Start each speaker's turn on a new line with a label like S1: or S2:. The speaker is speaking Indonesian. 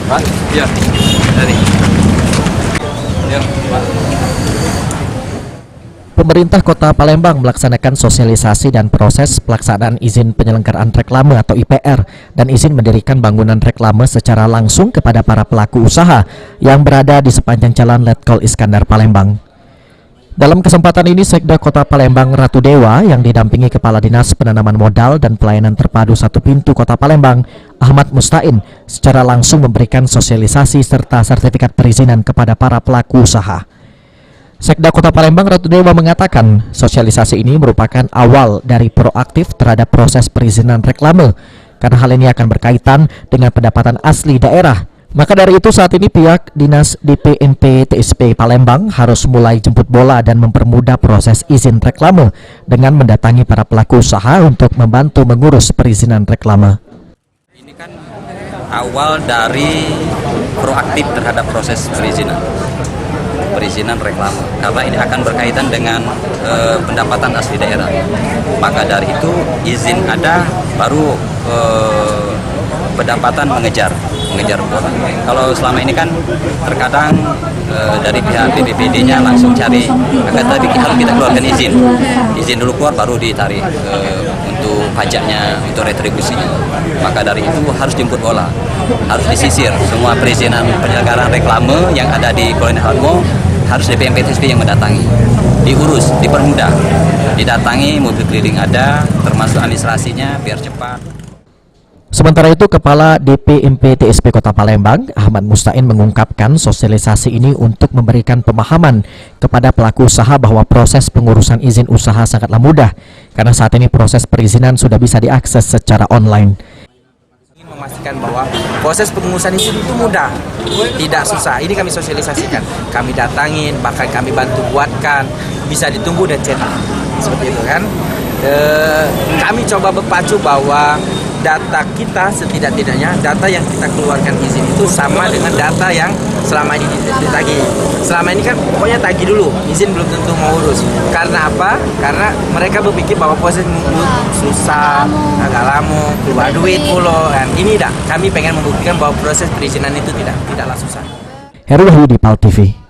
S1: Pak? Iya. Dari. Ya, Pak.
S2: Pemerintah Kota Palembang melaksanakan sosialisasi dan proses pelaksanaan izin penyelenggaraan reklame atau IPR dan izin mendirikan bangunan reklame secara langsung kepada para pelaku usaha yang berada di sepanjang Jalan Letkol Iskandar Palembang. Dalam kesempatan ini, Sekda Kota Palembang Ratu Dewa yang didampingi Kepala Dinas Penanaman Modal dan Pelayanan Terpadu Satu Pintu Kota Palembang, Ahmad Mustain, secara langsung memberikan sosialisasi serta sertifikat perizinan kepada para pelaku usaha. Sekda Kota Palembang Ratu Dewa mengatakan sosialisasi ini merupakan awal dari proaktif terhadap proses perizinan reklame karena hal ini akan berkaitan dengan pendapatan asli daerah. Maka dari itu saat ini pihak Dinas DPNP TSP Palembang harus mulai jemput bola dan mempermudah proses izin reklame dengan mendatangi para pelaku usaha untuk membantu mengurus perizinan reklame.
S1: Ini kan awal dari proaktif terhadap proses perizinan reklame karena ini akan berkaitan dengan pendapatan asli daerah. Maka dari itu izin ada baru pendapatan mengejar bola. Kalau selama ini kan terkadang dari pihak BPBD-nya langsung cari, akan tadi harus kita keluarkan izin dulu keluar baru ditarik untuk pajaknya, untuk retribusinya. Maka dari itu harus jemput bola, harus disisir semua perizinan penyelenggaraan reklame yang ada di Koloni Halmo harus DPNP TSP yang mendatangi, diurus, dipermudah, didatangi, mobil keliling ada, termasuk administrasinya biar cepat.
S2: Sementara itu, Kepala DPMP TSP Kota Palembang, Ahmad Mustain mengungkapkan sosialisasi ini untuk memberikan pemahaman kepada pelaku usaha bahwa proses pengurusan izin usaha sangatlah mudah, karena saat ini proses perizinan sudah bisa diakses secara online.
S3: Ingin memastikan bahwa proses pengurusan izin itu mudah, tidak susah. Ini kami sosialisasikan, kami datangin, bahkan kami bantu buatkan, bisa ditunggu dan cetak, seperti itu kan. Kami coba berpacu bahwa data kita setidak-tidaknya data yang kita keluarkan izin itu sama dengan data yang selama ini ditagih. Selama ini kan pokoknya tagih dulu, izin belum tentu mau urus. Karena apa? Karena mereka berpikir bahwa proses susah, agak lama, keluar duit pula. Dan ini kami pengen membuktikan bahwa proses perizinan itu tidaklah susah.
S2: Heru Wahyudi, PAL TV.